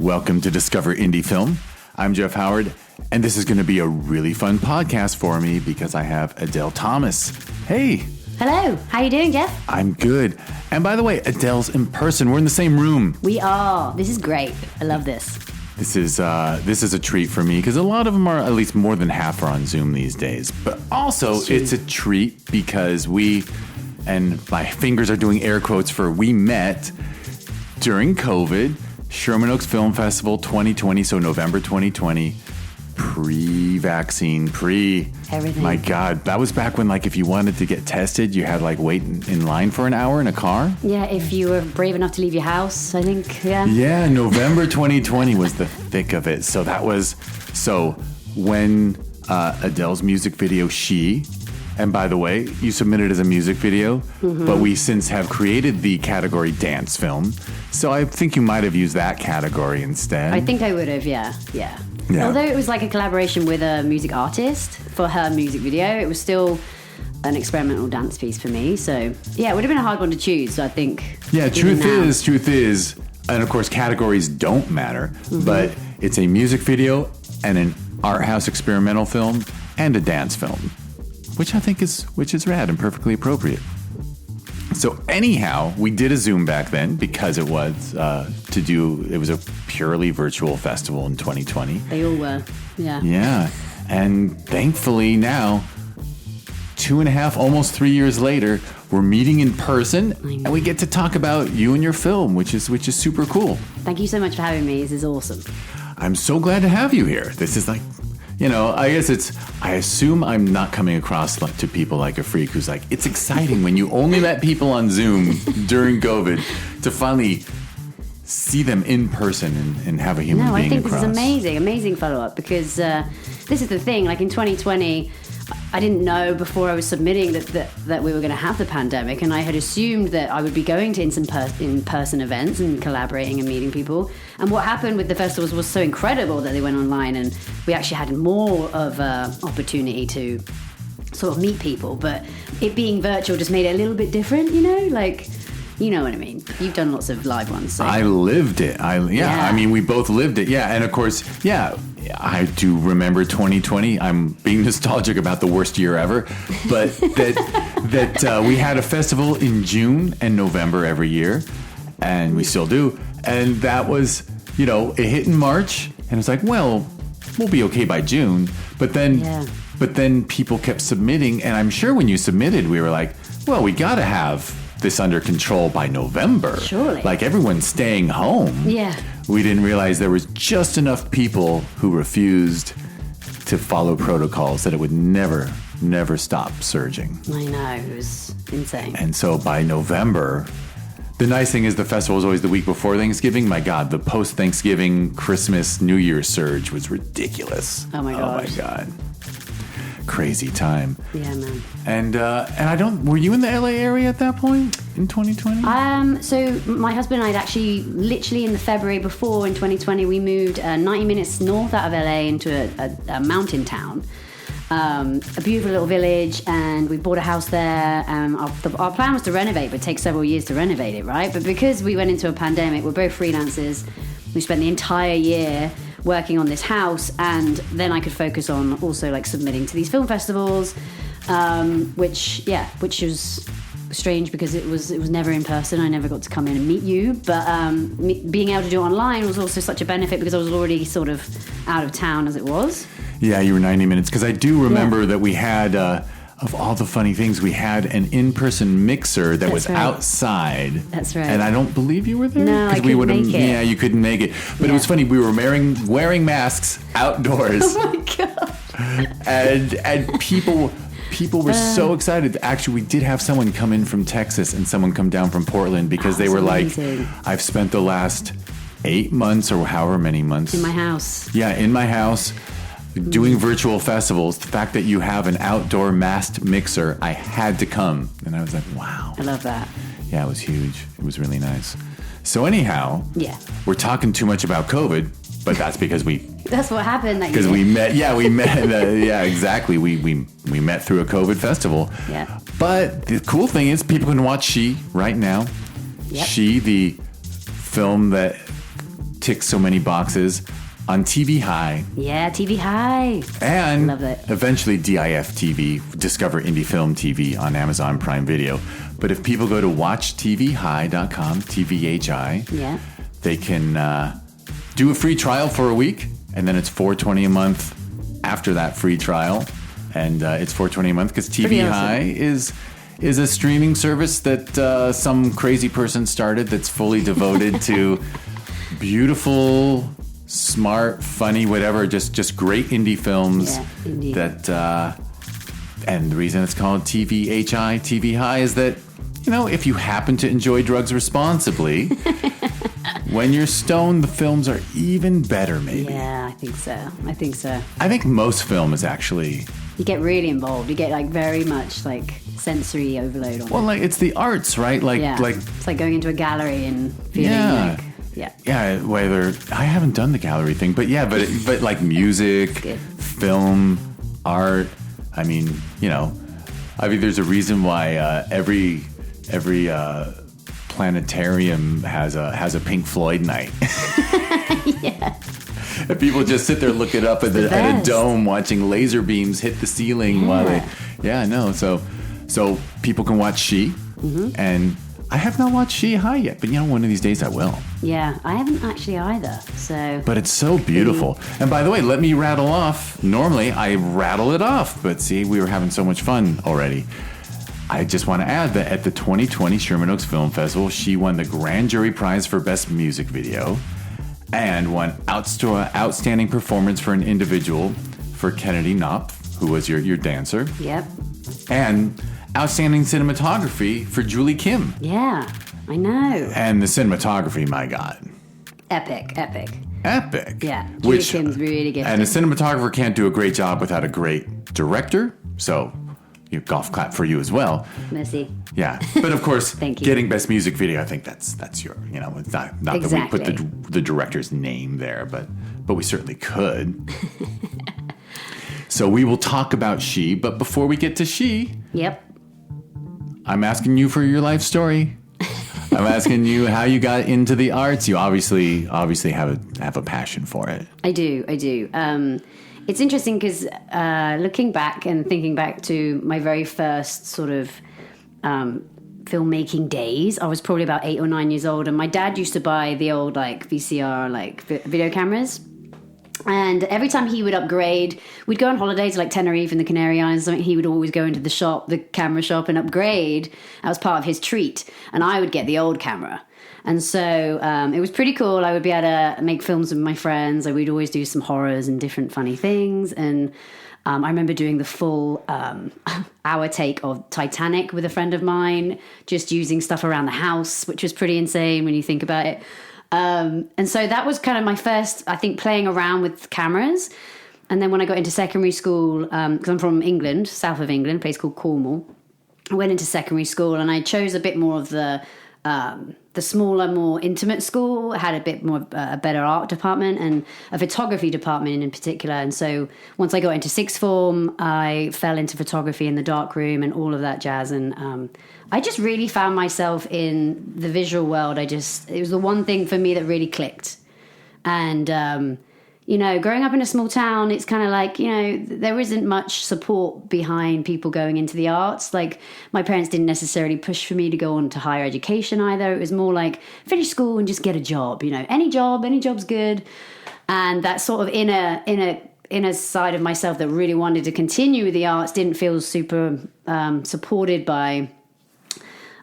Welcome to Discover Indie Film. I'm Jeff Howard, and this is going to be a really fun podcast for me because I have Adele Thomas. Hey. Hello. How you doing, Jeff? I'm good. And by the way, Adele's in person. We're in the same room. We are. This is great. I love this. This is a treat for me because a lot of them are, at least more than half, are on Zoom these days. But also, it's a treat because we, and my fingers are doing air quotes for we met during COVID, Sherman Oaks Film Festival 2020, so November 2020, pre-vaccine, everything. My God, that was back when, like, if you wanted to get tested, you had, like, wait in line for an hour in a car. Yeah, if you were brave enough to leave your house, I think, yeah. Yeah, November 2020 was the thick of it. So when Adele's music video, She, and by the way, you submitted as a music video, but we since have created the category dance film. So I think you might have used that category instead. I think I would have, yeah. Although it was like a collaboration with a music artist for her music video, it was still an experimental dance piece for me. So, yeah, it would have been a hard one to choose, I think. Yeah, truth is, and of course categories don't matter, but it's a music video and an art house experimental film and a dance film. Which I think is rad and perfectly appropriate. So anyhow, we did a Zoom back then because it was it was a purely virtual festival in 2020. They all were, yeah. Yeah, and thankfully now, 2.5, almost 3 years later, we're meeting in person and we get to talk about you and your film, which is super cool. Thank you so much for having me. This is awesome. I'm so glad to have you here. This is like, you know, I assume I'm not coming across to people like a freak who's like, it's exciting when you only met people on Zoom during COVID to finally see them in person and have a human being across. No, I think this is amazing follow-up because this is the thing, like in 2020, I didn't know before I was submitting that we were going to have the pandemic, and I had assumed that I would be going to in-person events and collaborating and meeting people. And what happened with the festivals was so incredible that they went online, and we actually had more of an opportunity to sort of meet people. But it being virtual just made it a little bit different, you know? Like, you know what I mean? You've done lots of live ones. So. I lived it. I mean, we both lived it. Yeah, and of course, I do remember 2020. I'm being nostalgic about the worst year ever, but that we had a festival in June and November every year, and we still do. And that was, it hit in March, and it's like, well, we'll be okay by June. But then people kept submitting, and I'm sure when you submitted, we were like, well, we got to have this under control by November. Surely. Like everyone's staying home. Yeah. We didn't realize there was just enough people who refused to follow protocols that it would never stop surging. I know, it was insane. And so by November, the nice thing is the festival was always the week before Thanksgiving. My God, the post-Thanksgiving, Christmas, New Year's surge was ridiculous. Oh my gosh. Oh my God. Crazy time. Yeah, man. And were you in the LA area at that point in 2020? So my husband and I had actually literally in the February before in 2020, we moved 90 minutes north out of LA into a mountain town. A beautiful little village, and we bought a house there. Our plan was to renovate, but it takes several years to renovate it, right? But because we went into a pandemic, we're both freelancers. We spent the entire year working on this house, and then I could focus on also like submitting to these film festivals, which was strange because it was never in person. I never got to come in and meet you, but being able to do it online was also such a benefit because I was already sort of out of town as it was. Yeah, you were 90 minutes because I do remember that we had of all the funny things, we had an in-person mixer that was outside. That's right. And I don't believe you were there. No, I couldn't make it. Yeah, you couldn't make it. But it was funny. We were wearing masks outdoors. Oh my God. And people were so excited. Actually, we did have someone come in from Texas and someone come down from Portland because they were amazing. Like, I've spent the last 8 months or however many months. In my house. Yeah, in my house. Doing virtual festivals, the fact that you have an outdoor masked mixer, I had to come. And I was like, wow. I love that. Yeah, it was huge. It was really nice. So anyhow, we're talking too much about COVID, but that's because that's what happened. Because we met. Yeah, we met. Yeah, exactly. We met through a COVID festival. Yeah. But the cool thing is people can watch She right now. Yep. She, the film that ticks so many boxes on TVHi. Yeah, TVHi. And love it. Eventually DIF TV, Discover Indie Film TV on Amazon Prime Video. But if people go to watchtvhi.com, TVHi, Yeah. they can do a free trial for a week, and then it's $4.20 a month after that free trial. And it's $4.20 a month because TVHi is a streaming service that some crazy person started that's fully devoted to beautiful, smart, funny, whatever, just great indie films. Yeah, indie. That and the reason it's called TVHi is that, you know, if you happen to enjoy drugs responsibly, when you're stoned, the films are even better, maybe. Yeah, I think so. I think most film is actually... You get really involved. You get like very much like sensory overload on Well, it. like it's the arts, right? Like, Yeah. like It's like going into a gallery and feeling like... Yeah. Yeah, whether I haven't done the gallery thing, but yeah, but like music, Good. film, art. I mean, you know, I mean, there's a reason why every planetarium has a Pink Floyd night. Yeah. And people just sit there looking up at a best. dome, watching laser beams hit the ceiling while they. Yeah, no. So people can watch She, and I have not watched TVHi yet, but you know, one of these days I will. Yeah, I haven't actually either. So, But it's so beautiful. And by the way, let me rattle off. Normally I rattle it off, but see, we were having so much fun already. I just want to add that at the 2020 Sherman Oaks Film Festival, she won the Grand Jury Prize for Best Music Video and won Outstanding Performance for an Individual for Kennedy Knopf, who was your dancer, yep. and Outstanding Cinematography for Julie Kim. Yeah, I know. And the cinematography, my God. Epic. Epic. Yeah, Julie Kim's really gifted. And a cinematographer can't do a great job without a great director. So, golf clap for you as well. Merci. Yeah, but of course, Thank you. getting best music video, I think that's your, you know, it's not Exactly. that we put the director's name there, but we certainly could. So we will talk about She, but before we get to She, Yep. I'm asking you for your life story. I'm asking you how you got into the arts. You obviously have a passion for it. I do. It's interesting because looking back and thinking back to my very first sort of filmmaking days, I was probably about 8 or 9 years old, and my dad used to buy the old like VCR like video cameras. And every time he would upgrade, we'd go on holiday to like Tenerife and the Canary Islands. Something he would always go into the camera shop and upgrade. That was part of his treat, and I would get the old camera. And so it was pretty cool. I would be able to make films with my friends. We'd always do some horrors and different funny things. And I remember doing the full hour take of Titanic with a friend of mine, just using stuff around the house, which was pretty insane when you think about it. And so that was kind of my first, I think, playing around with cameras. And then when I got into secondary school, because I'm from England, south of England, a place called Cornwall, I went into secondary school and I chose a bit more of the smaller, more intimate school. It had a bit more a better art department and a photography department in particular. And so once I got into sixth form, I fell into photography in the darkroom and all of that jazz. And I just really found myself in the visual world. It was the one thing for me that really clicked. And you know, growing up in a small town, it's kind of like, you know, there isn't much support behind people going into the arts. Like, my parents didn't necessarily push for me to go on to higher education either. It was more like, finish school and just get a job, you know, any job's good. And that sort of inner side of myself that really wanted to continue with the arts didn't feel super supported by,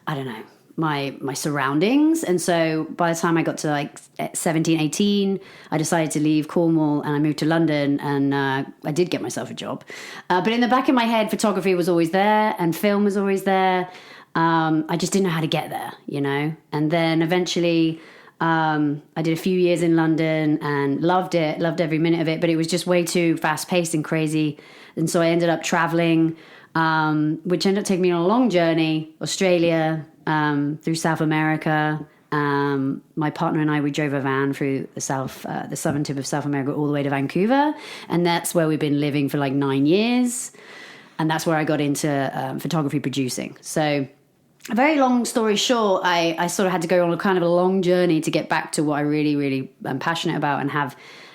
I don't know, my surroundings. And so by the time I got to like 17, 18, I decided to leave Cornwall and I moved to London, and I did get myself a job. But in the back of my head, photography was always there and film was always there. I just didn't know how to get there, you know? And then eventually I did a few years in London and loved every minute of it, but it was just way too fast paced and crazy. And so I ended up traveling, which ended up taking me on a long journey, Australia, through South America. My partner and I, we drove a van through the southern tip of South America all the way to Vancouver. And that's where we've been living for like 9 years. And that's where I got into photography producing. So a very long story short, I sort of had to go on a kind of a long journey to get back to what I really, really am passionate about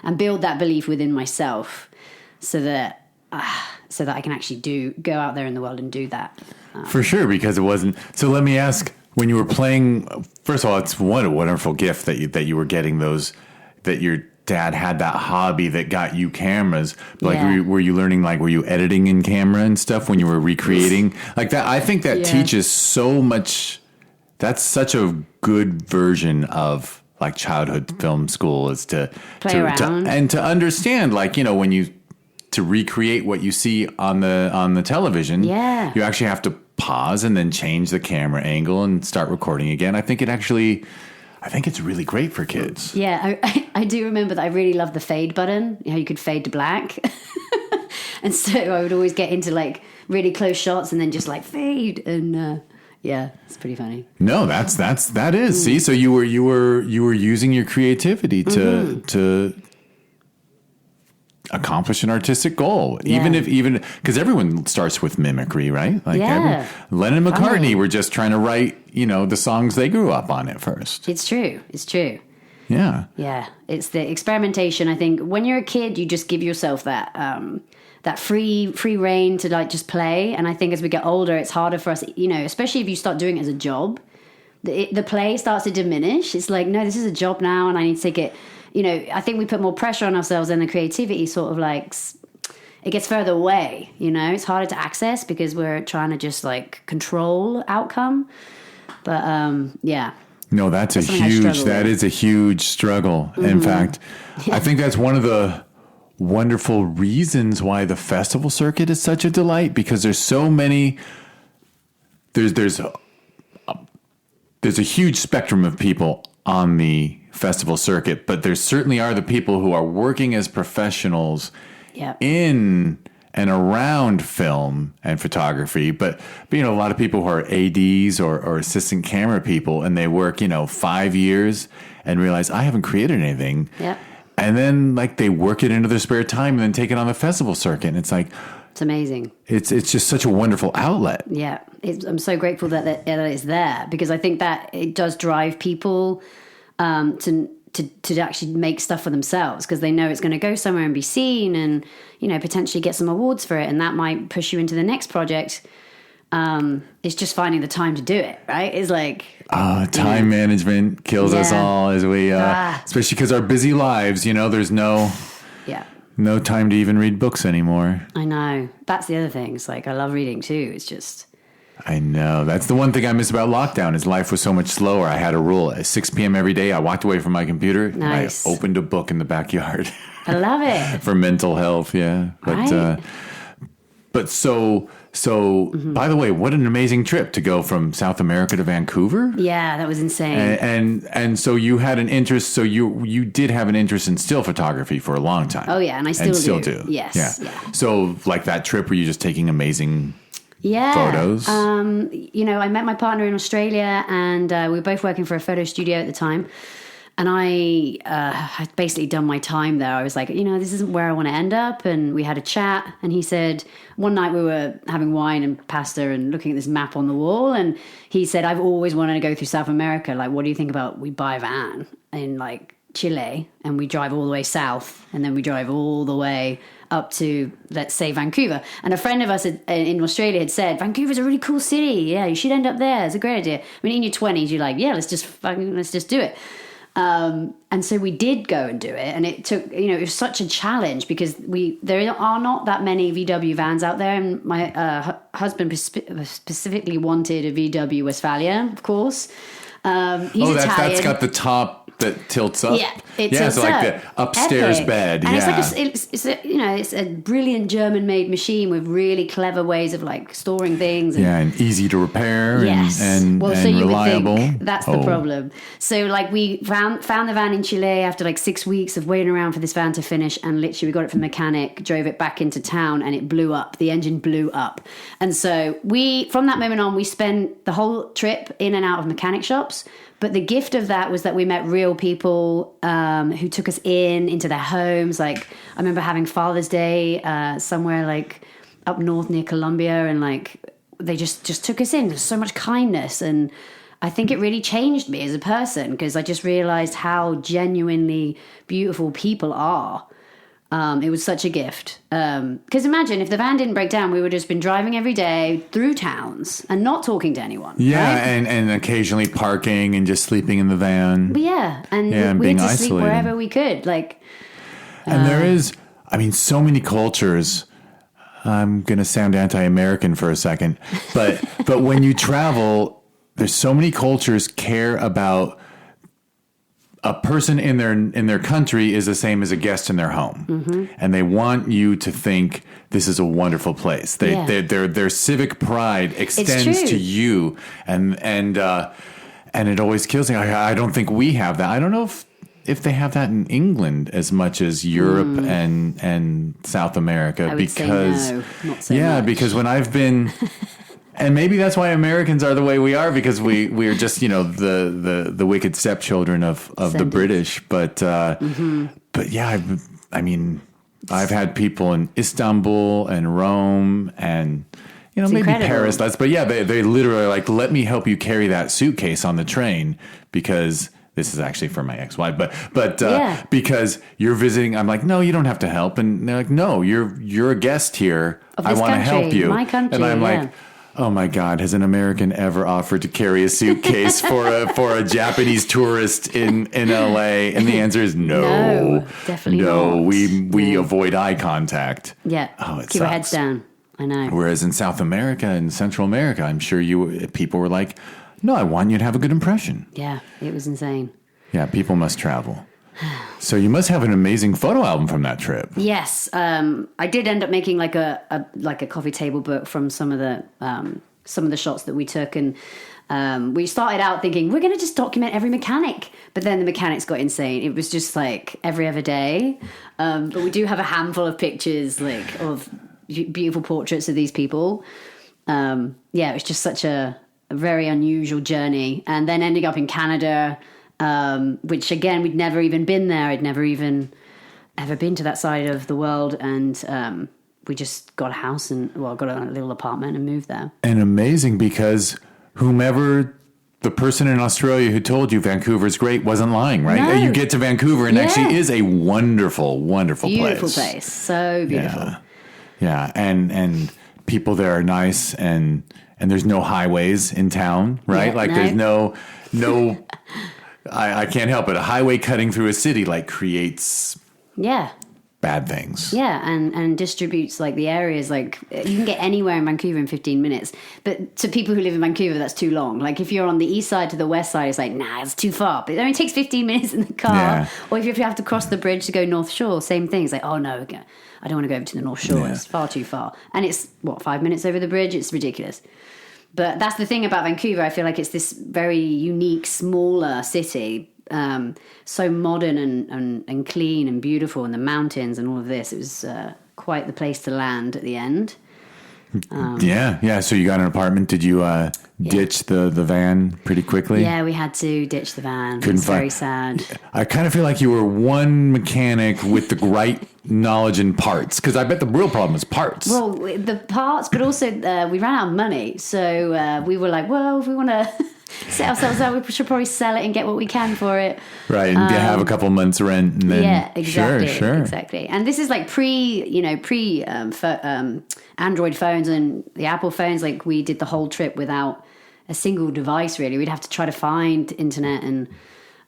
and build that belief within myself so that I can actually go out there in the world and do that. For sure, because it wasn't. So let me ask, when you were playing, first of all, it's a wonderful gift that you were getting those, that your dad had that hobby that got you cameras. But like, were you learning, like, were you editing in camera and stuff when you were recreating like that? I think that teaches so much. That's such a good version of like childhood film school, is to play around and to understand, like, you know, when you to recreate what you see on the television, you actually have to pause and then change the camera angle and start recording again. I think it's really great for kids. Yeah, I do remember that I really loved the fade button. You know, you could fade to black. And so I would always get into like really close shots and then just like fade. And it's pretty funny. No, that is. See, so you were using your creativity to accomplish an artistic goal, even because everyone starts with mimicry, right? Like Lennon and McCartney were just trying to write, you know, the songs they grew up on at first. It's true. Yeah, it's the experimentation. I think when you're a kid, you just give yourself that free reign to like just play. And I think as we get older, it's harder for us, you know, especially if you start doing it as a job. The play starts to diminish. It's like, no, this is a job now, and I need to take it. You know, I think we put more pressure on ourselves, and the creativity sort of like, it gets further away, you know? It's harder to access because we're trying to just like control outcome. But No, that is a huge struggle. In fact, I think that's one of the wonderful reasons why the festival circuit is such a delight, because there's so many, there's a huge spectrum of people on the festival circuit, but there certainly are the people who are working as professionals in and around film and photography, but you know, a lot of people who are ADs or assistant camera people, and they work, you know, 5 years and realize, I haven't created anything. And then like they work it into their spare time and then take it on the festival circuit. And it's like, it's amazing. It's just such a wonderful outlet. Yeah. I'm so grateful that it's there, because I think that it does drive people to actually make stuff for themselves, because they know it's going to go somewhere and be seen, and, you know, potentially get some awards for it, and that might push you into the next project. It's just finding the time to do it, right? It's like time management kills us all, as we especially because our busy lives, you know, there's no time to even read books anymore. I know, that's the other thing. It's like I love reading too. It's just, I know. That's the one thing I miss about lockdown, is life was so much slower. I had a rule at 6 p.m. every day. I walked away from my computer and I opened a book in the backyard. I love it. For mental health, yeah. But but so by the way, what an amazing trip to go from South America to Vancouver. Yeah, that was insane. And so you had an interest, so you did have an interest in still photography for a long time. Oh yeah, and I still do. Yes. Yeah. So like that trip, were you just taking amazing photos? You know, I met my partner in Australia, and we were both working for a photo studio at the time. And I had basically done my time there. I was like, you know, this isn't where I want to end up. And we had a chat. And he said, one night we were having wine and pasta and looking at this map on the wall. And he said, I've always wanted to go through South America. Like, what do you think about we buy a van in like Chile, and we drive all the way south, and then we drive all the way up to, let's say, Vancouver. And a friend of us in Australia had said, Vancouver's a really cool city. Yeah, you should end up there. It's a great idea. I mean, in your 20s, you're like, yeah, let's just do it. And so we did go and do it, and it took, you know, it was such a challenge because there are not that many VW vans out there, and my husband specifically wanted a VW Westphalia, of course. He's Italian. That's got the top that tilts up. Yeah, it tilts so like up. the upstairs Epic. bed. And yeah, it's a brilliant German-made machine with really clever ways of like storing things. And and easy to repair. Yes, and so you reliable. Would think that's the problem. So like we found the van in Chile after like 6 weeks of waiting around for this van to finish, and literally we got it from the mechanic, drove it back into town, and it blew up. The engine blew up, and so from that moment on, we spent the whole trip in and out of mechanic shops. But the gift of that was that we met real people who took us into their homes. Like, I remember having Father's Day somewhere like up north near Colombia, and like they just took us in. There's so much kindness, and I think it really changed me as a person because I just realized how genuinely beautiful people are. It was such a gift. Because imagine if the van didn't break down, we would have just been driving every day through towns and not talking to anyone. Yeah, right? and occasionally parking and just sleeping in the van. But and we being had to isolated. sleep wherever we could. And there is, so many cultures. I'm going to sound anti-American for a second, but when you travel, there's so many cultures care about a person in their country is the same as a guest in their home, and they want you to think this is a wonderful place. Their civic pride extends to you, and it always kills me. I don't think we have that. I don't know if they have that in England as much as Europe and South America. I would say no, not so much. Because when I've been. And maybe that's why Americans are the way we are, because we're just, the wicked stepchildren of the British. But yeah, I've had people in Istanbul and Rome and, maybe incredible. Paris. But yeah, they literally are like, let me help you carry that suitcase on the train because this is actually for my ex-wife, but because you're visiting, I'm like, no, you don't have to help. And they're like, no, you're a guest here. I want to help you. My country, and I'm like, oh my God, has an American ever offered to carry a suitcase for a Japanese tourist in LA? And the answer is no. No, definitely no. not. We avoid eye contact. Yeah. Oh, Keep our heads down. I know. Whereas in South America and Central America, I'm sure people were like, no, I want you to have a good impression. Yeah, it was insane. Yeah, people must travel. So you must have an amazing photo album from that trip. Yes, I did end up making like a coffee table book from some of the shots that we took, and we started out thinking we're going to just document every mechanic, but then the mechanics got insane. It was just like every other day, but we do have a handful of pictures of beautiful portraits of these people. It was just such a very unusual journey, and then ending up in Canada. Which again, we'd never even been there. I'd never even ever been to that side of the world. And we just got a house got a little apartment and moved there. And amazing because whomever the person in Australia who told you Vancouver's great wasn't lying, right? No. You get to Vancouver and actually is a wonderful, wonderful Beautiful place. So beautiful. Yeah. And people there are nice and there's no highways in town, right? There's no I can't help it. A highway cutting through a city creates bad things. Yeah, and distributes the areas. You can get anywhere in Vancouver in 15 minutes. But to people who live in Vancouver, that's too long. If you're on the east side to the west side, it's nah, it's too far. But it only takes 15 minutes in the car. Yeah. Or if you have to cross the bridge to go North Shore, same thing. It's oh no, I don't want to go over to the North Shore. Yeah. It's far too far. And it's 5 minutes over the bridge? It's ridiculous. But that's the thing about Vancouver. I feel like it's this very unique, smaller city, so modern and clean and beautiful, and the mountains and all of this. It was quite the place to land at the end. Yeah. So you got an apartment. Did you ditch the van pretty quickly? Yeah, we had to ditch the van. It was very sad. I kind of feel like you were one mechanic with the right knowledge and parts, because I bet the real problem is parts. Well, the parts, but also we ran out of money. So we were like, well, if we want to set ourselves up, we should probably sell it and get what we can for it. Right, and have a couple months rent. And then, exactly. Sure. Exactly. And this is pre Android phones and the Apple phones. We did the whole trip without a single device, really. We'd have to try to find internet and...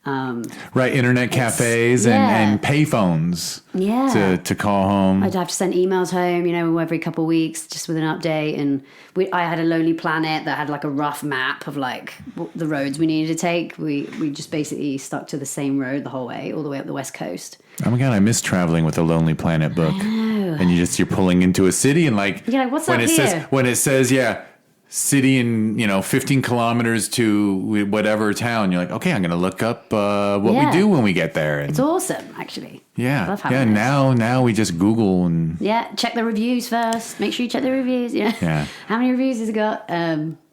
internet cafes and pay phones to call home. I'd have to send emails home, every couple of weeks just with an update. And I had a Lonely Planet that had a rough map of the roads we needed to take. We just basically stuck to the same road the whole way, all the way up the West Coast. Oh my God, I miss traveling with a Lonely Planet book. I know. And you're pulling into a city and what's up here? When it says city in 15 kilometers to whatever town, you're like, okay, I'm going to look up what we do when we get there. And it's awesome, actually. Yeah. Now we just Google and check the reviews first. Make sure you check the reviews. Yeah. How many reviews has it got?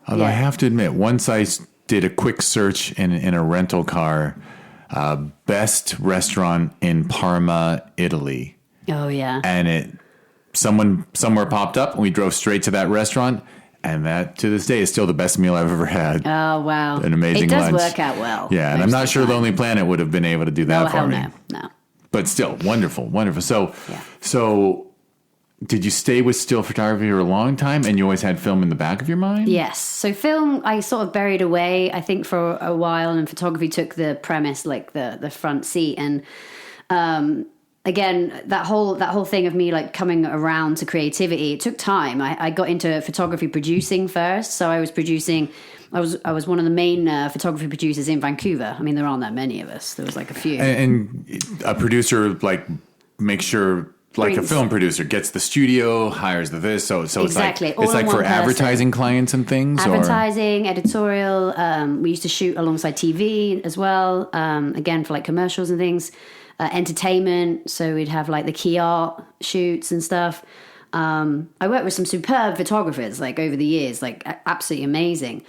Although I have to admit, once I did a quick search in a rental car, best restaurant in Parma, Italy. Oh yeah. And someone somewhere popped up and we drove straight to that restaurant. And that, to this day, is still the best meal I've ever had. Oh, wow. An amazing lunch. It does work out well. Yeah, and I'm not sure Lonely Planet would have been able to do that for me. No. But still, wonderful. So did you stay with still photography for a long time, and you always had film in the back of your mind? Yes. So film, I sort of buried away, I think, for a while, and photography took the premise, like the front seat. And again, that whole thing of me like coming around to creativity, it took time. I got into photography producing first, so I was producing. I was one of the main photography producers in Vancouver. I mean, there aren't that many of us. There was like a few. And a producer like makes sure. Like a film producer gets the studio, hires the this, so exactly. It's like for advertising clients and things. Advertising, editorial. We used to shoot alongside TV as well. Again, for like commercials and things. Entertainment. So we'd have like the key art shoots and stuff. I worked with some superb photographers like over the years, like absolutely amazing.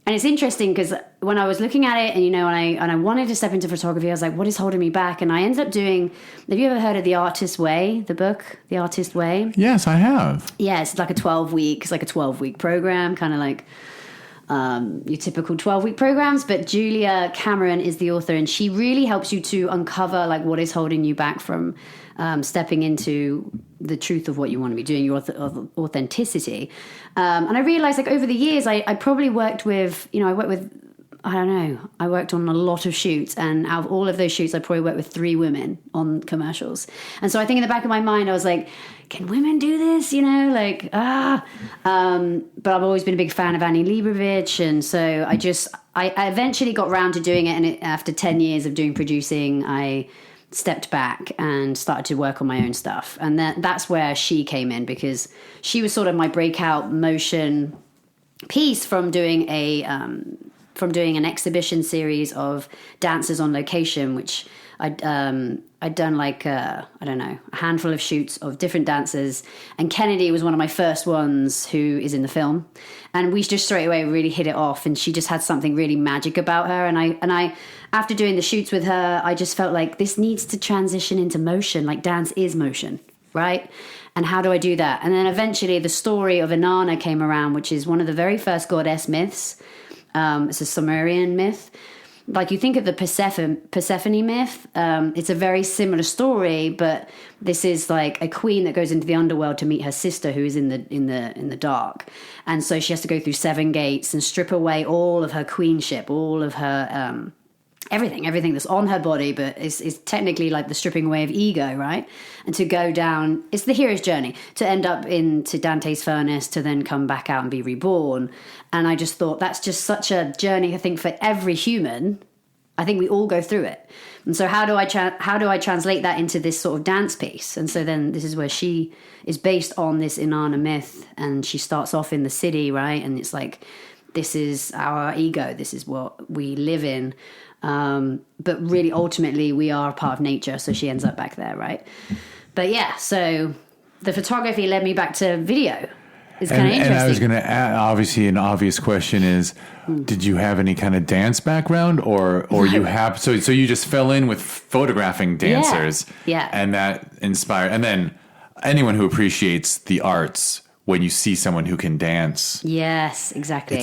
And it's interesting because when I was looking at it, and and I wanted to step into photography, I was like, what is holding me back? And I ended up doing. Have you ever heard of The Artist Way? The book, The Artist Way. Yes, I have. Yeah, it's like a 12-week program, kind of like your typical 12-week programs. But Julia Cameron is the author, and she really helps you to uncover like what is holding you back from stepping into the truth of what you want to be doing, your authenticity. And I realized like over the years, I probably worked with, I worked on a lot of shoots, and out of all of those shoots, I probably worked with 3 women on commercials. And so I think in the back of my mind, I was like, can women do this? But I've always been a big fan of Annie Leibovitz. And so I eventually got round to doing it. And after 10 years of doing producing, I stepped back and started to work on my own stuff. And that's where she came in, because she was sort of my breakout motion piece from doing an exhibition series of dances on location, which I'd done like a handful of shoots of different dancers, and Kennedy was one of my first ones who is in the film, and we just straight away really hit it off, and she just had something really magic about her, and I after doing the shoots with her, I just felt like this needs to transition into motion, like dance is motion, right? And how do I do that? And then eventually the story of Inanna came around, which is one of the very first goddess myths. It's a Sumerian myth. Like you think of the Persephone myth, it's a very similar story, but this is like a queen that goes into the underworld to meet her sister who is in the dark, and so she has to go through 7 gates and strip away all of her queenship, all of her everything that's on her body, but is technically like the stripping away of ego, right? And to go down, it's the hero's journey to end up into Dante's furnace, to then come back out and be reborn. And I just thought that's just such a journey, I think, for every human. I think we all go through it. And so how do I translate that into this sort of dance piece? And so then this is where she is based on this Inanna myth, and she starts off in the city, right? And it's like, this is our ego, this is what we live in. But really, ultimately, we are a part of nature. So she ends up back there, right? But yeah, so the photography led me back to video. It's kind of interesting. And I was going to add, obviously, an obvious question is, did you have any kind of dance background, or you have? So you just fell in with photographing dancers, yeah, and that inspired. And then anyone who appreciates the arts, when you see someone who can dance, yes, exactly.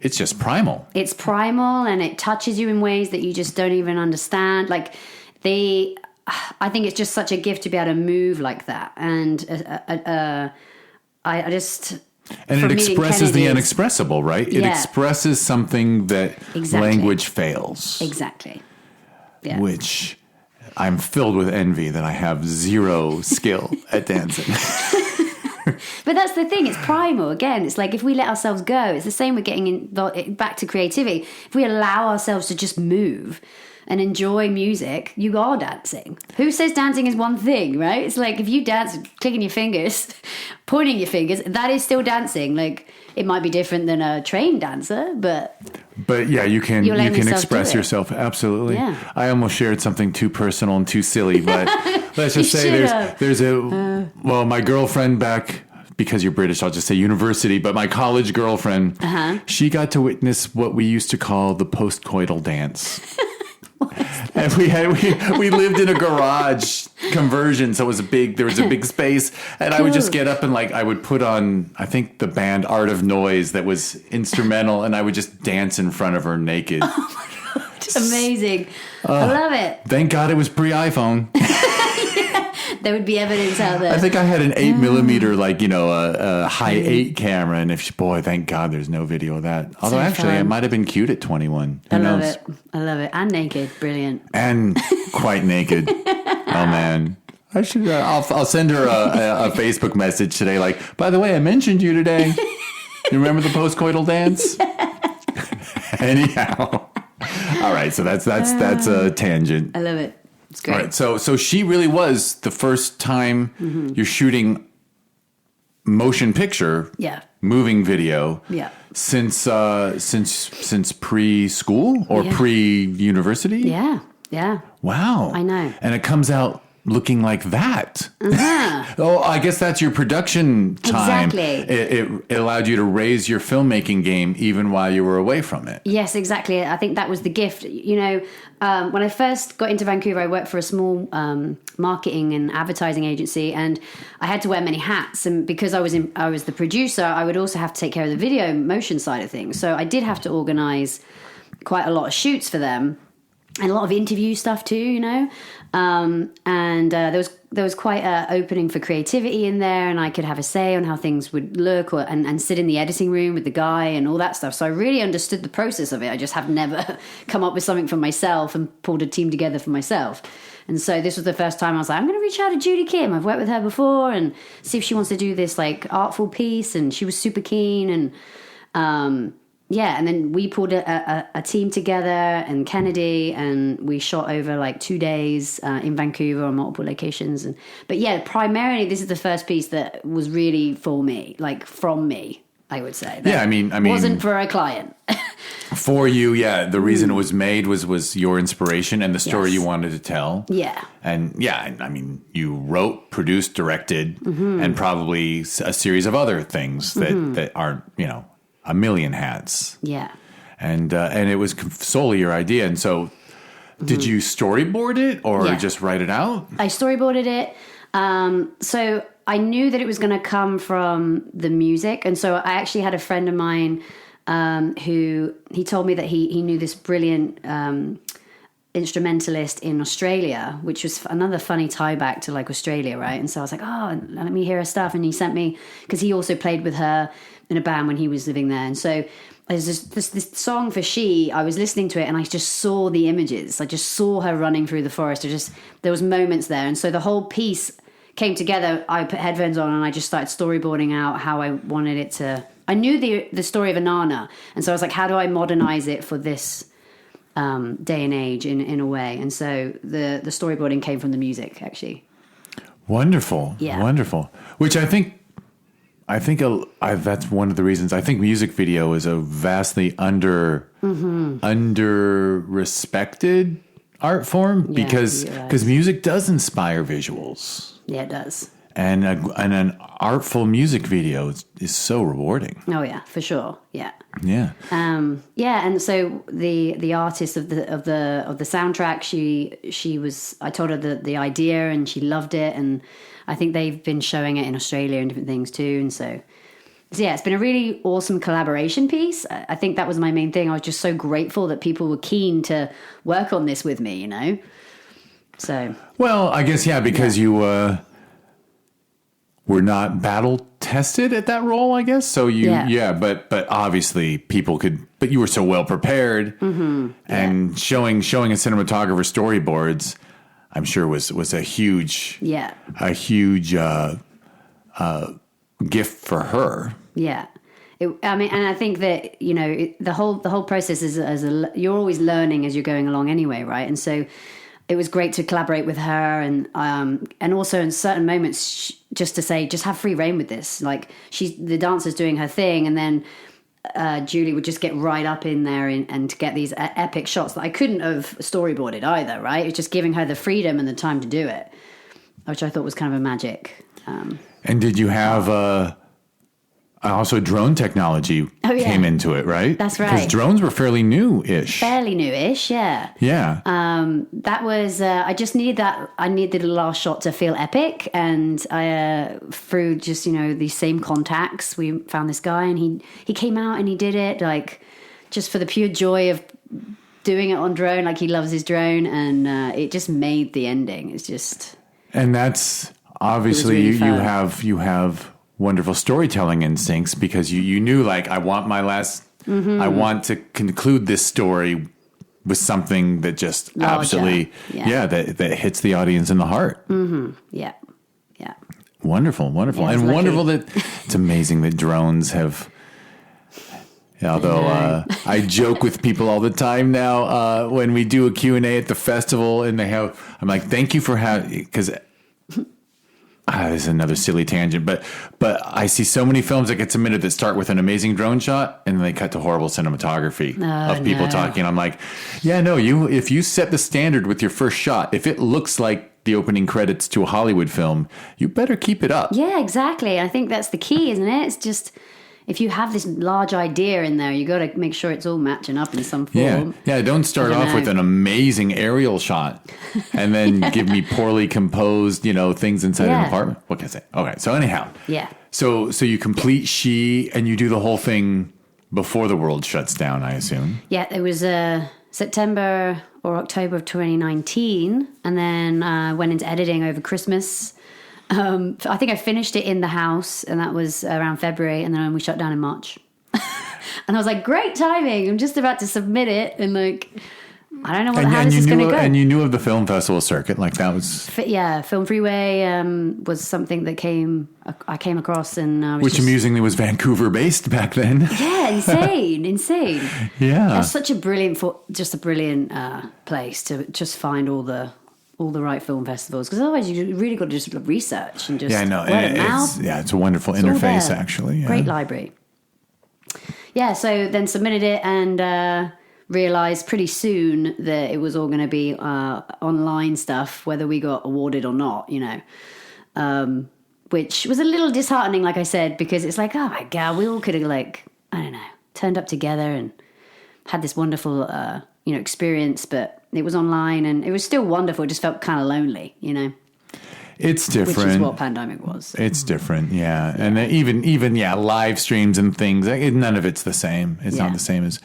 It's just primal. It's primal, and it touches you in ways that you just don't even understand. Like I think it's just such a gift to be able to move like that. And I just... And it expresses the inexpressible, right? It expresses something that language fails. Exactly. Yeah. Which I'm filled with envy that I have zero skill at dancing. But that's the thing, it's primal. Again, it's like if we let ourselves go, it's the same with getting back to creativity. If we allow ourselves to just move and enjoy music, you are dancing. Who says dancing is one thing, right? It's like if you dance clicking your fingers, pointing your fingers, that is still dancing. Like it might be different than a trained dancer, but yeah, you can express yourself. Absolutely. Yeah. I almost shared something too personal and too silly, but let's just say there's my girlfriend back, because you're British, I'll just say university, but my college girlfriend, she got to witness what we used to call the postcoital dance. And we lived in a garage conversion, so there was a big space, and I would just get up and I would put on, I think, the band Art of Noise that was instrumental, and I would just dance in front of her naked. Oh my God, amazing. I love it. Thank God it was pre-iPhone. There would be evidence out there. I think I had an 8mm, a high 8 camera, and thank God there's no video of that. Although actually, I might have been cute at 21. Who knows? I love it. And naked. Brilliant. And quite naked. Oh man. I should. I'll send her a Facebook message today. By the way, I mentioned you today. You remember the postcoital dance? Anyhow. All right. So that's a tangent. I love it. It's great. All right. So she really was the first time you're shooting motion picture. Yeah. Moving video. Yeah. Since preschool or pre-university. Yeah. Yeah. Wow. I know. And it comes out looking like that. Oh, I guess that's your production time. Exactly. It allowed you to raise your filmmaking game even while you were away from it. Yes, exactly. I think that was the gift. When I first got into Vancouver, I worked for a small marketing and advertising agency, and I had to wear many hats. And because I was the producer, I would also have to take care of the video motion side of things. So I did have to organize quite a lot of shoots for them. And a lot of interview stuff too, there was quite an opening for creativity in there, and I could have a say on how things would look, and sit in the editing room with the guy and all that stuff. So I really understood the process of it. I just have never come up with something for myself and pulled a team together for myself. And so this was the first time I was like, I'm going to reach out to Judy Kim. I've worked with her before, and see if she wants to do this artful piece. And she was super keen, and and then we pulled a team together, and Kennedy, and we shot over 2 days in Vancouver on multiple locations. But primarily this is the first piece that was really for me, from me, I would say. That I mean, wasn't for a client. For you, the reason it was made was your inspiration and the story you wanted to tell. Yeah. And you wrote, produced, directed, and probably a series of other things that aren't, a million hats. Yeah. And it was solely your idea. And so did you storyboard it or just write it out? I storyboarded it. So I knew that it was going to come from the music. And so I actually had a friend of mine who he told me that he knew this brilliant instrumentalist in Australia, which was another funny tie back to Australia, right? And so I was like, oh, let me hear her stuff. And he sent me, because he also played with her in a band when he was living there. And so there's this song for She, I was listening to it and I just saw the images. I just saw her running through the forest. There was moments there. And so the whole piece came together. I put headphones on and I just started storyboarding out how I wanted it to. I knew the story of Inanna. And so I was like, how do I modernize it for this day and age in a way? And so the storyboarding came from the music, actually. Wonderful. Yeah. Wonderful. Which I think that's one of the reasons I think music video is a vastly under respected art form, because music does inspire visuals. Yeah, it does. And an artful music video is so rewarding. Oh yeah, for sure. Yeah. Yeah. And so the artist of the soundtrack, she was. I told her the idea, and she loved it, and I think they've been showing it in Australia and different things too. And so it's been a really awesome collaboration piece. I think that was my main thing. I was just so grateful that people were keen to work on this with me. So. Well, I guess because you were not battle tested at that role, I guess. So but obviously people could. But you were so well prepared, and showing a cinematographer storyboards, I'm sure was a huge gift for her. Yeah. And I think that the whole process is you're always learning as you're going along anyway, right? And so it was great to collaborate with her, and also in certain moments just to say, just have free reign with this. The dancer's doing her thing, and then Julie would just get right up in there and to get these epic shots that I couldn't have storyboarded either, right? It's just giving her the freedom and the time to do it, which I thought was kind of a magic. And did you have also drone technology came into it, right? That's right. Because drones were fairly new-ish. Fairly newish, yeah. Yeah. That was, I just needed that. I needed the last shot to feel epic. And I, through just, these same contacts, we found this guy and he came out and he did it like just for the pure joy of doing it on drone. Like he loves his drone and it just made the ending. It's just. And that's obviously really you have wonderful storytelling instincts because you knew like I want to conclude this story with something that just larger. Absolutely that hits the audience in the heart. Yeah wonderful and wonderful that it's amazing that drones have although I joke with people all the time now when we do a Q&A at the festival and I'm like thank you for having because this is another silly tangent, but I see so many films that get submitted that start with an amazing drone shot and then they cut to horrible cinematography of people talking. I'm like, if you set the standard with your first shot, if it looks like the opening credits to a Hollywood film, you better keep it up. Yeah, exactly. I think that's the key, isn't it? It's just if you have this large idea in there, you got to make sure it's all matching up in some form. Yeah. Don't start off with an amazing aerial shot and then give me poorly composed, things inside an apartment. What can I say? Okay. So anyhow. Yeah. So you complete She and you do the whole thing before the world shuts down, I assume. Yeah. It was September or October of 2019, and then went into editing over Christmas. I think I finished it in the house, and that was around February, and then we shut down in March. And I was like, great timing. I'm just about to submit it, and like, I don't know how this is going to go. And you knew of the film festival circuit, like that was... Yeah, Film Freeway was something that I came across, and which amusingly was Vancouver-based back then. Yeah, insane. Yeah. That's such a brilliant place to just find all the right film festivals, because otherwise you really got to just research and just word of mouth. It's a wonderful interface actually. Yeah. Great library. Yeah, so then submitted it and realized pretty soon that it was all going to be online stuff, whether we got awarded or not, which was a little disheartening, like I said, because it's like, oh my God, we all could have turned up together and had this wonderful, experience, but it was online and it was still wonderful. It just felt kind of lonely, It's different. Which is what pandemic was. It's different, yeah. And even live streams and things, none of it's the same. It's not the same as...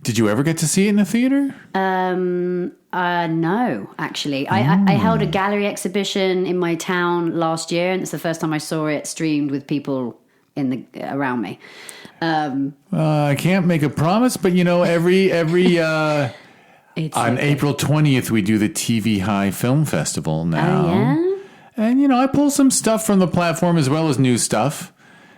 Did you ever get to see it in a theater? No, actually. I held a gallery exhibition in my town last year, and it's the first time I saw it streamed with people around me. I can't make a promise, but every on April 20th we do the TVHi Film Festival now. Oh, yeah? And I pull some stuff from the platform as well as new stuff.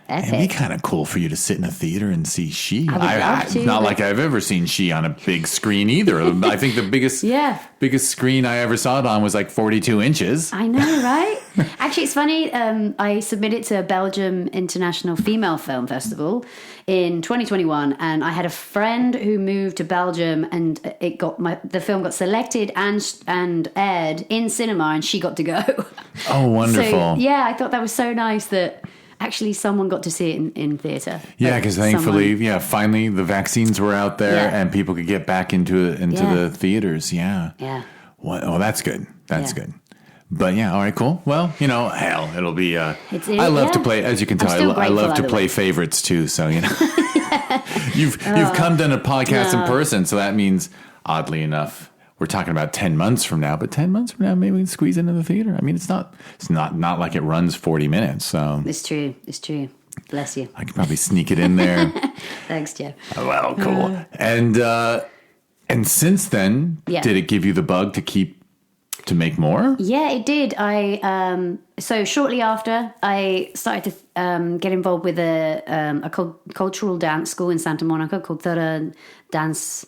Epic. It'd be kind of cool for you to sit in a theater and see She. Not like I've ever seen She on a big screen either. I think the biggest screen I ever saw it on was like 42 inches. I know, right? Actually, it's funny. I submitted to a Belgium International Female Film Festival in 2021, and I had a friend who moved to Belgium, and the film got selected and aired in cinema, and she got to go. Oh, wonderful! So, yeah, I thought that was so nice that actually someone got to see it in theater. Yeah, because thankfully, finally the vaccines were out there and people could get back into the theaters. Yeah. Yeah. Well, that's good. That's good. But all right, cool. Well, it'll be. I love to play, as you can tell. I love to play favorites too. So you've come done a podcast in person, so that means, oddly enough, we're talking about 10 months from now. But 10 months from now, maybe we can squeeze into the theater. I mean, it's not like it runs 40 minutes. So it's true. Bless you. I could probably sneak it in there. Thanks, Jeff. Well, cool. And since then, did it give you the bug to make more? Yeah, it did. So shortly after, I started to get involved with a cultural dance school in Santa Monica called Theta Dance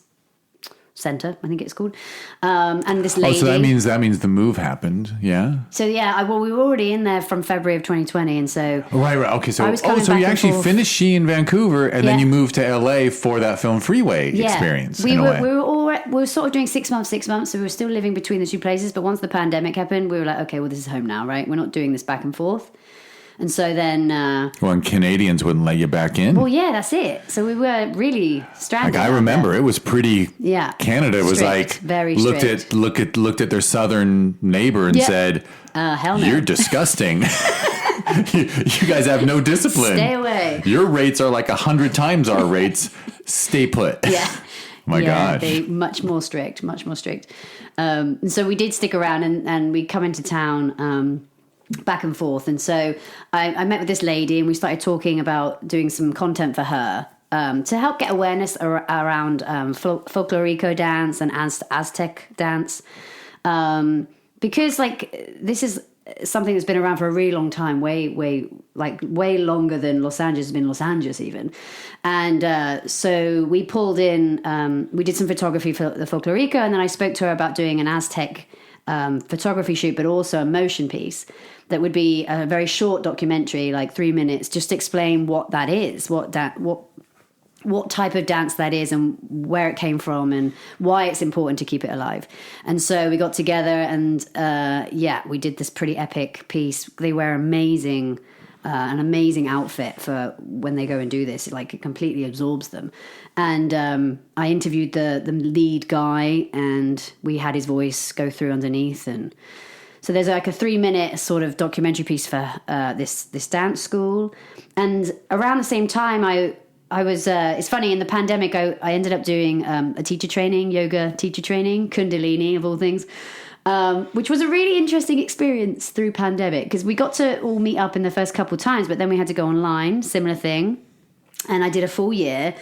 Center, I think it's called. And this lady. Oh, so that means the move happened, yeah. So we were already in there from February of 2020, and so right. Okay, so so you actually finished She in Vancouver, and then you moved to LA for that Film Freeway experience. We were sort of doing 6 months, so we were still living between the two places. But once the pandemic happened, we were like, okay, well, this is home now, right? We're not doing this back and forth. And so then... well, and Canadians wouldn't let you back in. Well, yeah, that's it. So we were really stranded. Like I remember, it was pretty... Yeah. Canada was strict, like... very strict. Looked at their southern neighbor and said, hell no. You're disgusting. You guys have no discipline. Stay away. Your rates are like 100 times our rates. Stay put. Yeah. My gosh. They much more strict. And so we did stick around and we'd come into town back and forth. And so I met with this lady and we started talking about doing some content for her to help get awareness around folklorico dance and Aztec dance. Because like this is something that's been around for a really long time, way longer than Los Angeles has been Los Angeles even. And so we pulled in, we did some photography for the folklorico, and then I spoke to her about doing an Aztec photography shoot, but also a motion piece that would be a very short documentary, like 3 minutes, just to explain what that is, what type of dance that is and where it came from and why it's important to keep it alive. And so we got together and we did this pretty epic piece. They wear an amazing outfit for when they go and do this. It completely absorbs them. And I interviewed the lead guy and we had his voice go through underneath. And so there's like a 3-minute sort of documentary piece for this dance school. And around the same time, I was, it's funny, in the pandemic, I ended up doing a yoga teacher training, Kundalini of all things, which was a really interesting experience through pandemic because we got to all meet up in the first couple times, but then we had to go online, similar thing. And I did a full year,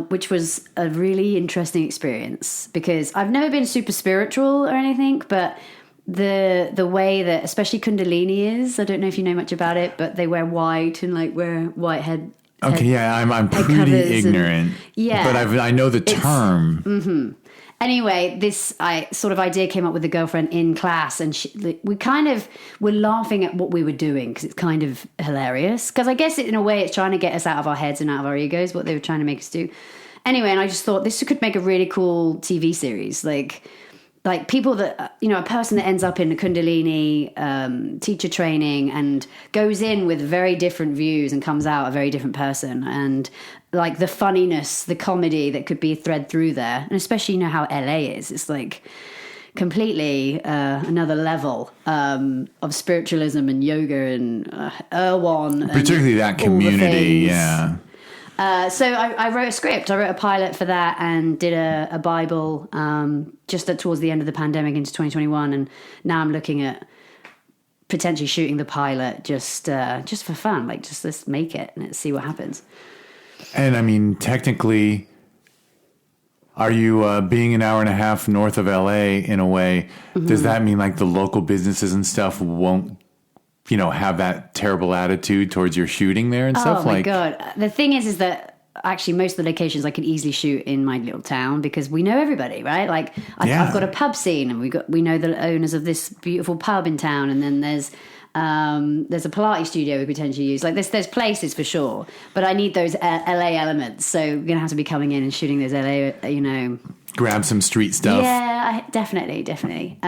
which was a really interesting experience because I've never been super spiritual or anything, but the way that especially Kundalini is, I don't know if you know much about it, but they wear white and wear white head. Okay, yeah, I'm pretty ignorant. But I know the term. Mm-hmm. Anyway, this sort of idea came up with a girlfriend in class, and we kind of were laughing at what we were doing because it's kind of hilarious. Because I guess in a way it's trying to get us out of our heads and out of our egos, what they were trying to make us do. Anyway, and I just thought this could make a really cool TV series, like people that, a person that ends up in a Kundalini teacher training and goes in with very different views and comes out a very different person. And the funniness, the comedy that could be a thread through there. And especially, how LA is. It's completely another level of spiritualism and yoga and Erewhon. Particularly that community, yeah. So I wrote a script. I wrote a pilot for that and did a Bible just towards the end of the pandemic into 2021. And now I'm looking at potentially shooting the pilot just for fun. Let's make it and let's see what happens. And I mean, technically, are you being an hour and a half north of LA in a way? Mm-hmm. Does that mean the local businesses and stuff won't have that terrible attitude towards your shooting there and stuff? Oh my God. The thing is that actually most of the locations I could easily shoot in my little town because we know everybody, right? I've got a pub scene and we know the owners of this beautiful pub in town. And then there's a Pilates studio we potentially use. There's places for sure, but I need those LA elements. So we're going to have to be coming in and shooting those LA, grab some street stuff. Yeah, definitely.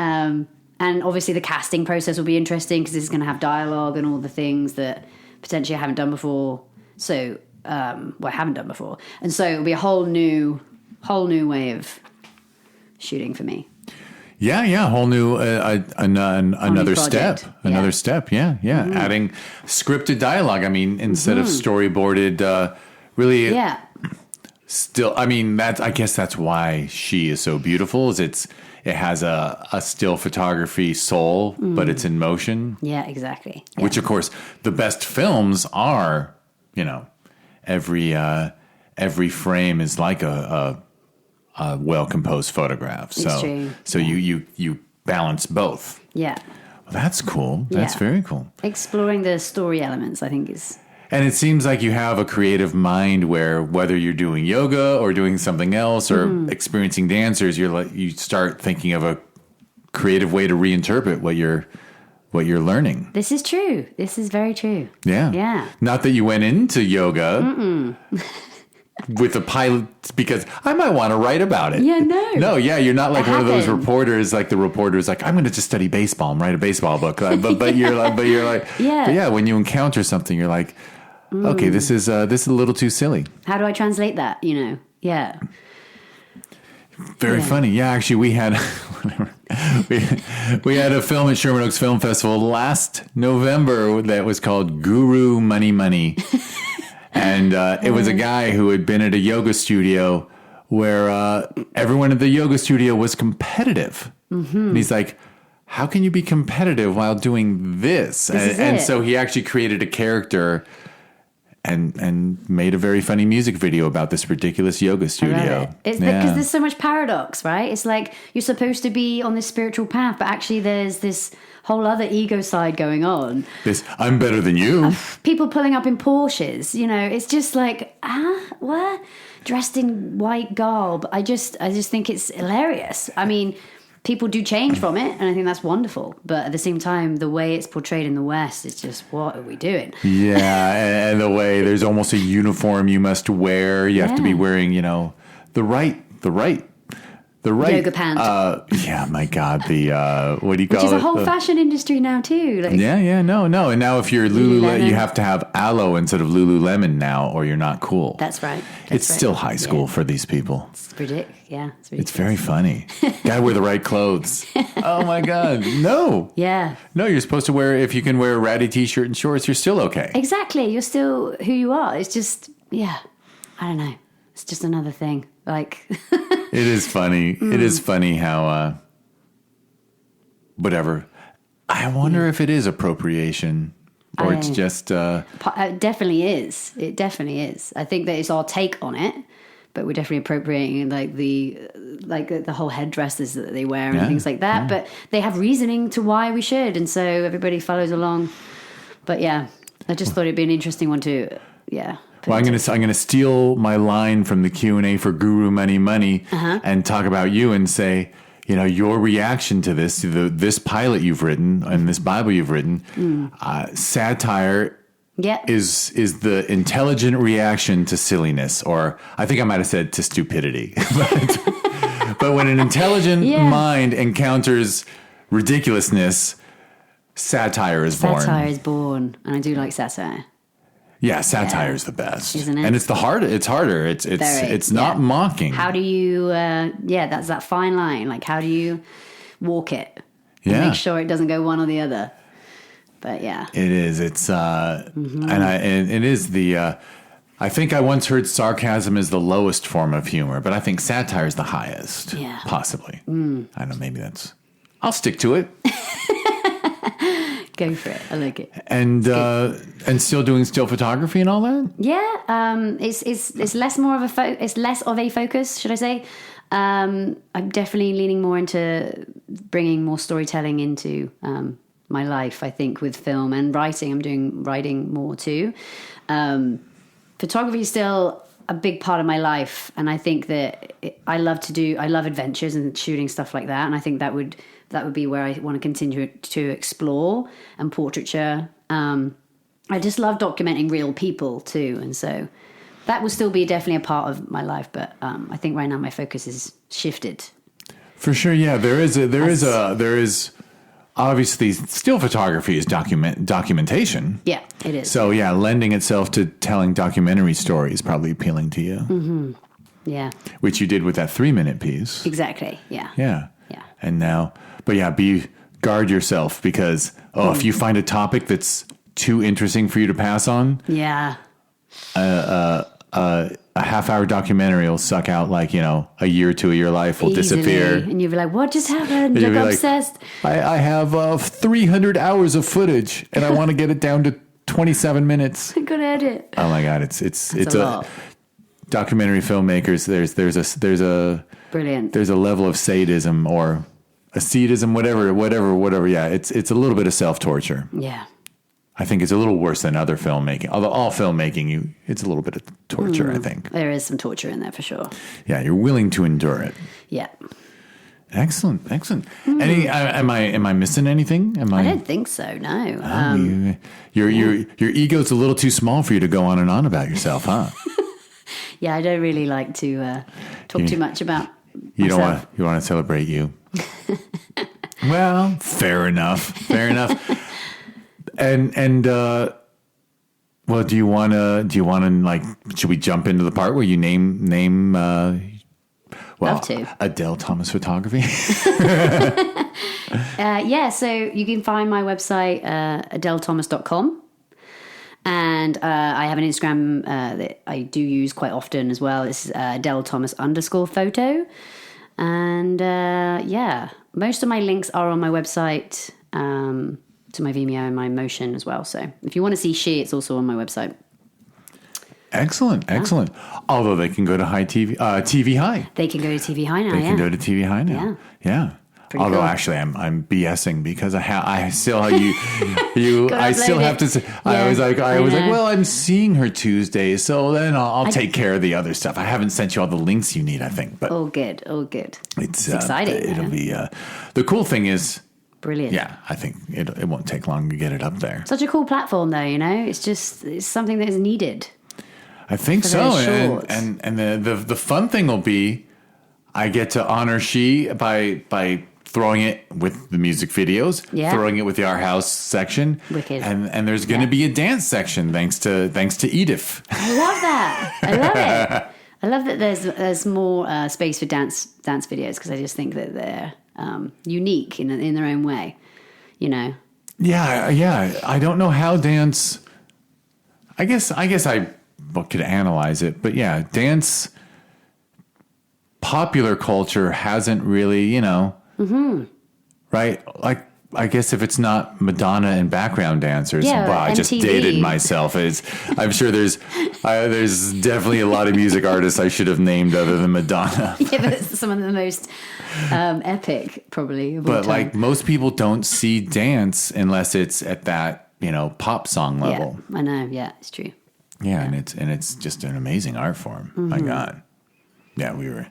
And obviously the casting process will be interesting because this is going to have dialogue and all the things that potentially I haven't done before. So, I haven't done before. And so it'll be a whole new way of shooting for me. Yeah. Whole new, another step. Another step. Yeah. Mm-hmm. Adding scripted dialogue. I mean, instead of storyboarded, really. Yeah. Still, I mean, I guess that's why she is so beautiful. It has a still photography soul, but it's in motion. Yeah, exactly. Yeah. Which, of course, the best films are, every frame is like a well composed photograph. So, true. So you balance both. Yeah. Well, that's cool. That's very cool. Exploring the story elements, I think, is. And it seems like you have a creative mind where whether you're doing yoga or doing something else or experiencing dancers, you start thinking of a creative way to reinterpret what you're learning. This is true. This is very true. Yeah. Yeah. Not that you went into yoga. with a pilot because I might want to write about it. Yeah, no. No, yeah, you're not like It one of those happened. reporters, like the reporter's like, I'm going to just study baseball and write a baseball book. But you're like, Yeah. but yeah, when you encounter something, you're like, okay, this is a little too silly. How do I translate that? You know? Yeah. Very funny. Yeah, actually, we had we had a film at Sherman Oaks Film Festival last November that was called Guru Money Money. And it was a guy who had been at a yoga studio where everyone at the yoga studio was competitive. And he's like, how can you be competitive while doing this? And so he actually created a character and made a very funny music video about this ridiculous yoga studio. It's because there's so much paradox, right? It's like you're supposed to be on this spiritual path, but actually there's this whole other ego side going on. This, I'm better than you. People pulling up in Porsches, you know, it's just like, what? Dressed in white garb. I just think it's hilarious. I mean, people do change from it, and I think that's wonderful. But at the same time, the way it's portrayed in the West, it's just, what are we doing? Yeah, and the way there's almost a uniform you must wear. You have to be wearing, you know, the right yoga pants. Yeah, my God, the what do you call it? Which is a whole fashion industry now too. Like, no. And now if you're Lululemon, you have to have aloe instead of Lululemon now, or you're not cool. That's right. It's still high school for these people. It's ridiculous. Yeah, it's ridiculous. It's very funny. Gotta wear the right clothes. Oh my God, no. Yeah. No, you're supposed to wear, if you can wear a ratty t-shirt and shorts, you're still okay. Exactly. You're still who you are. It's just, I don't know. It's just another thing. Like, it is funny. It is funny how, whatever. I wonder if it is appropriation or it's just. It definitely is. It definitely is. I think that it's our take on it, but we're definitely appropriating like the whole headdresses that they wear and things like that. But they have reasoning to why we should, and so everybody follows along. But yeah, I just thought it'd be an interesting one to, Well, I'm gonna steal my line from the Q&A for Guru Money Money and talk about you and say, you know, your reaction to this pilot you've written and this Bible you've written, satire is the intelligent reaction to silliness, or I think I might have said to stupidity. But when an intelligent mind encounters ridiculousness, satire is born. Satire is born, and I do like satire. Yeah, satire is the best, isn't it? And it's harder. It's not mocking. How do you? That's that fine line. Like, how do you walk it? And make sure it doesn't go one or the other. But yeah, it is. It's and it is the. I think I once heard sarcasm is the lowest form of humor, but I think satire is the highest. Yeah, possibly. I don't know. Maybe that's. I'll stick to it. Go for it. I like it. And still doing still photography and all that. Yeah, it's less of a focus, should I say? I'm definitely leaning more into bringing more storytelling into my life. I think with film and writing, I'm doing writing more too. Photography is still a big part of my life, and I think that I love adventures and shooting stuff like that, and I think that would be where I want to continue to explore, and portraiture. I just love documenting real people too, and so that will still be definitely a part of my life. But I think right now my focus is shifted. For sure, yeah. There is obviously still photography is documentation. Yeah, it is. So yeah, lending itself to telling documentary stories probably appealing to you. Mm-hmm. Yeah, which you did with that 3-minute piece. Exactly. Yeah. Yeah. And now. But yeah, guard yourself because if you find a topic that's too interesting for you to pass on, a half-hour documentary will suck out like a year or two of your life will disappear, and you'll be like, "What just happened?" You're obsessed. I have 300 hours of footage, and I want to get it down to 27 minutes. I gotta edit. Oh my God, it's a documentary filmmakers. There's a brilliant. There's a level of sadism or ascetism, whatever. Yeah, it's a little bit of self-torture. Yeah. I think it's a little worse than other filmmaking. Although all filmmaking, it's a little bit of torture, I think. There is some torture in there for sure. Yeah, you're willing to endure it. Yeah. Excellent. Am I missing anything? I don't think so, no. Your ego's a little too small for you to go on and on about yourself, huh? Yeah, I don't really like to talk too much about You myself. you want to celebrate you. Well, fair enough. And well, do you want to like, should we jump into the part where you name Love to. Adele Thomas Photography? So you can find my website, adelethomas.com. And I have an Instagram that I do use quite often as well. It's Adele Thomas _photo. And most of my links are on my website, to my Vimeo and my Motion as well. So if you want to see She, it's also on my website. Excellent. Although they can go to TVHi. They can go to TVHi now, They can go to TVHi now. Yeah. Pretty Although cool. actually, I'm BSing because I still I still have to say. I was like, well, I'm seeing her Tuesday, so then I'll take care of the other stuff. I haven't sent you all the links you need, I think, but All good. it's exciting. It'll Man. be the cool thing is. Brilliant. Yeah, I think it won't take long to get it up there. Such a cool platform, though. It's something that is needed. I think For so, those shorts. and the fun thing will be, I get to honor She by throwing it with the music videos, throwing it with the Our House section, Wicked. and there's going to be a dance section thanks to Edith. I love that. I love it. I love that there's more space for dance videos, because I just think that they're unique in their own way. Yeah. I don't know how dance. I guess I could analyze it, but yeah, dance. Popular culture hasn't really, right? Like, I guess if it's not Madonna and background dancers, I just MTV. dated myself. I'm sure there's definitely a lot of music artists I should have named other than Madonna. Yeah, but it's some of the most epic, probably. Of all But time. like, most people don't see dance unless it's at that pop song level. Yeah, I know. Yeah, it's true. Yeah, and it's just an amazing art form. My God. Yeah, we were.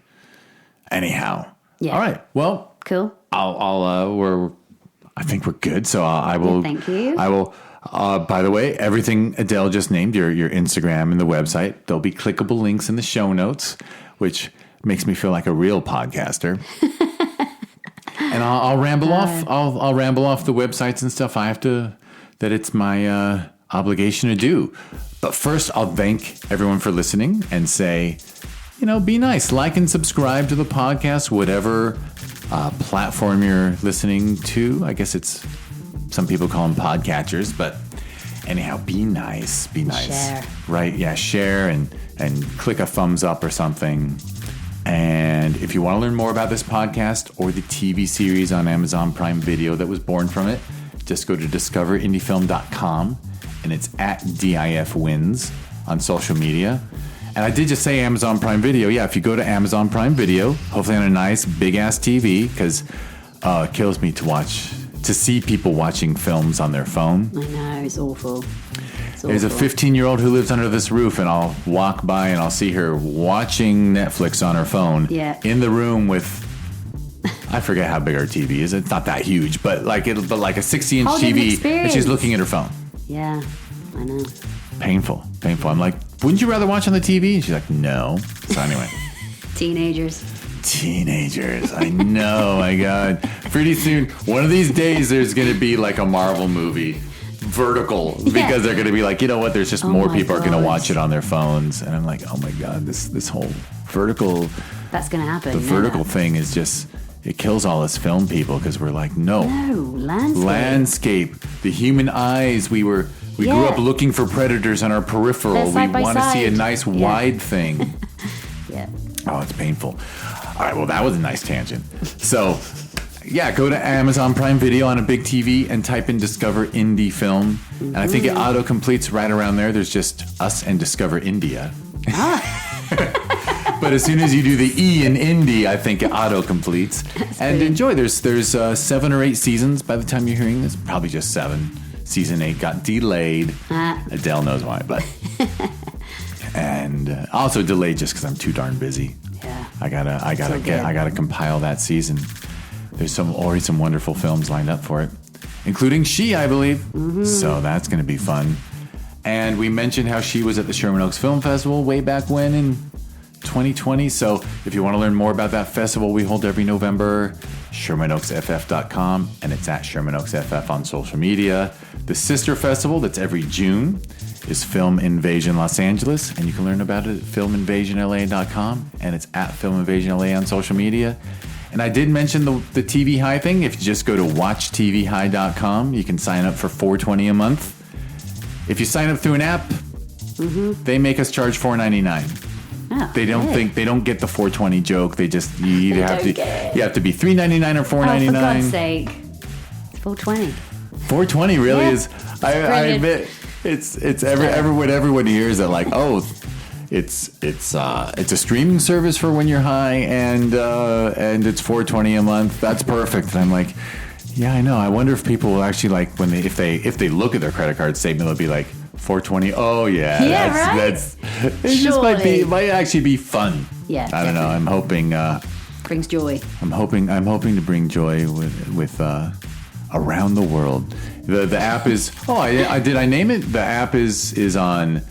Anyhow. Yeah. All right. Well, Cool. I think we're good. So I will. Thank you. I will. By the way, everything Adele just named, your Instagram and the website, there'll be clickable links in the show notes, which makes me feel like a real podcaster. And I'll ramble off. I'll ramble off the websites and stuff. I have to. That it's my obligation to do. But first, I'll thank everyone for listening and say, be nice. Like and subscribe to the podcast, whatever platform you're listening to. I guess it's, some people call them podcatchers, but anyhow, be nice. Be nice. Share. Right? Yeah, share and click a thumbs up or something. And if you want to learn more about this podcast or the TV series on Amazon Prime Video that was born from it, just go to discoverindiefilm.com, and it's at DIFwins on social media. And I did just say Amazon Prime Video. Yeah, if you go to Amazon Prime Video, hopefully on a nice big-ass TV, because it kills me to see people watching films on their phone. I know, it's awful. There's a 15-year-old who lives under this roof, and I'll walk by and I'll see her watching Netflix on her phone in the room with... I forget how big our TV is. It's not that huge, but like a 60-inch Whole different TV, experience. and she's looking at her phone. Yeah, I know. Painful. I'm like, wouldn't you rather watch on the TV? And she's like, no. So anyway. Teenagers. I know, my God. Pretty soon, one of these days, there's going to be like a Marvel movie, vertical, because they're going to be like, you know what? There's just more people are going to watch it on their phones. And I'm like, oh my God, this whole vertical... That's going to happen. The vertical thing is just... It kills all us film people because we're like, no, landscape. The human eyes. We grew up looking for predators on our peripheral. We want to see a nice wide thing. Oh, it's painful. All right, well, that was a nice tangent. So, go to Amazon Prime Video on a big TV and type in Discover Indie Film. And I think it auto-completes right around there. There's just us and Discover India. But as soon as you do the E in indie, I think it auto-completes. And enjoy. There's 7 or 8 seasons by the time you're hearing this. Probably just 7. Season 8 got delayed. Adele knows why, but... and also delayed just because I'm too darn busy. Yeah. I gotta compile that season. There's already some wonderful films lined up for it, including She, I believe. Mm-hmm. So that's going to be fun. And we mentioned how she was at the Sherman Oaks Film Festival way back when in 2020. So if you want to learn more about that festival we hold every November, ShermanOaksFF.com, and it's at ShermanOaksFF on social media. The sister festival that's every June is Film Invasion Los Angeles, and you can learn about it at FilmInvasionLA.com, and it's at FilmInvasionLA on social media. And I did mention the TVHi thing. If you just go to watchtvhi.com, you can sign up for $4.20 a month. If you sign up through an app, they make us charge $4.99. Oh, they don't get the $4.20 joke. They just you either have to be $3.99 or $4.99. Oh, for God's sake, it's $4.20. $4.20 really is. I admit it's what everyone hears that like, oh, it's a streaming service for when you're high and it's $4.20 a month. That's perfect. And I'm like, yeah, I know. I wonder if people will actually like when if they look at their credit card statement, they'll be like $4.20. Oh yeah, that's it might actually be fun. Yeah, I don't know. I'm hoping brings joy. I'm hoping to bring joy with around the world. The app is did I name it? The app is on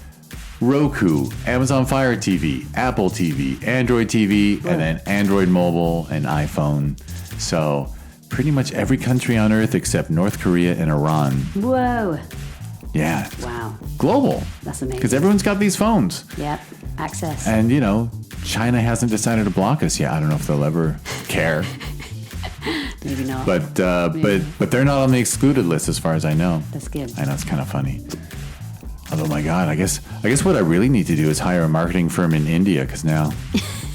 Roku, Amazon Fire TV, Apple TV, Android TV, and then Android mobile and iPhone. So pretty much every country on earth except North Korea and Iran. Whoa. Yeah. Wow. Global. That's amazing. Because everyone's got these phones. Yep. Access. And, China hasn't decided to block us yet. I don't know if they'll ever care. Maybe not. But they're not on the excluded list as far as I know. That's good. I know, it's kind of funny. Oh my God, I guess what I really need to do is hire a marketing firm in India because now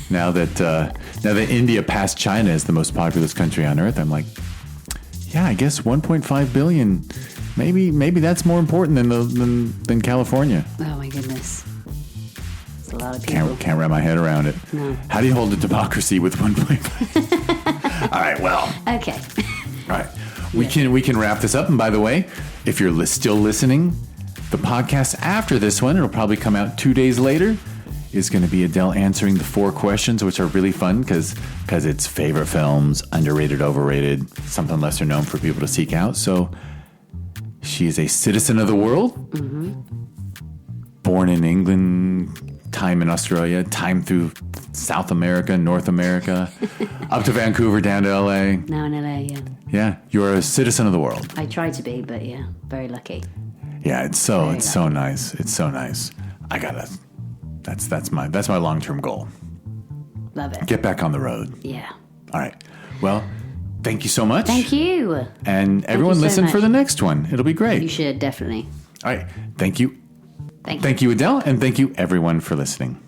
that India passed China as the most populous country on earth, I'm like, yeah, I guess 1.5 billion. Maybe that's more important than California. Oh my goodness, it's a lot of people. Can't wrap my head around it. No. How do you hold a democracy with 1.5? All right, well. Okay. All right, we can wrap this up. And by the way, if you're still listening, the podcast after this one, it'll probably come out 2 days later, is going to be Adele answering the 4 questions, which are really fun because it's favorite films, underrated, overrated, something lesser known for people to seek out. So she is a citizen of the world, born in England, time in Australia, time through South America, North America, up to Vancouver, down to LA. Now in LA, yeah. Yeah, you're a citizen of the world. I try to be, but yeah, very lucky. Yeah, it's so nice. It's so nice. I gotta. That's my long-term goal. Love it. Get back on the road. Yeah. All right. Well, thank you so much. Thank you. And everyone listen for the next one. It'll be great. You should, definitely. All right. Thank you. Thank you. Thank you, Adele, and thank you everyone for listening.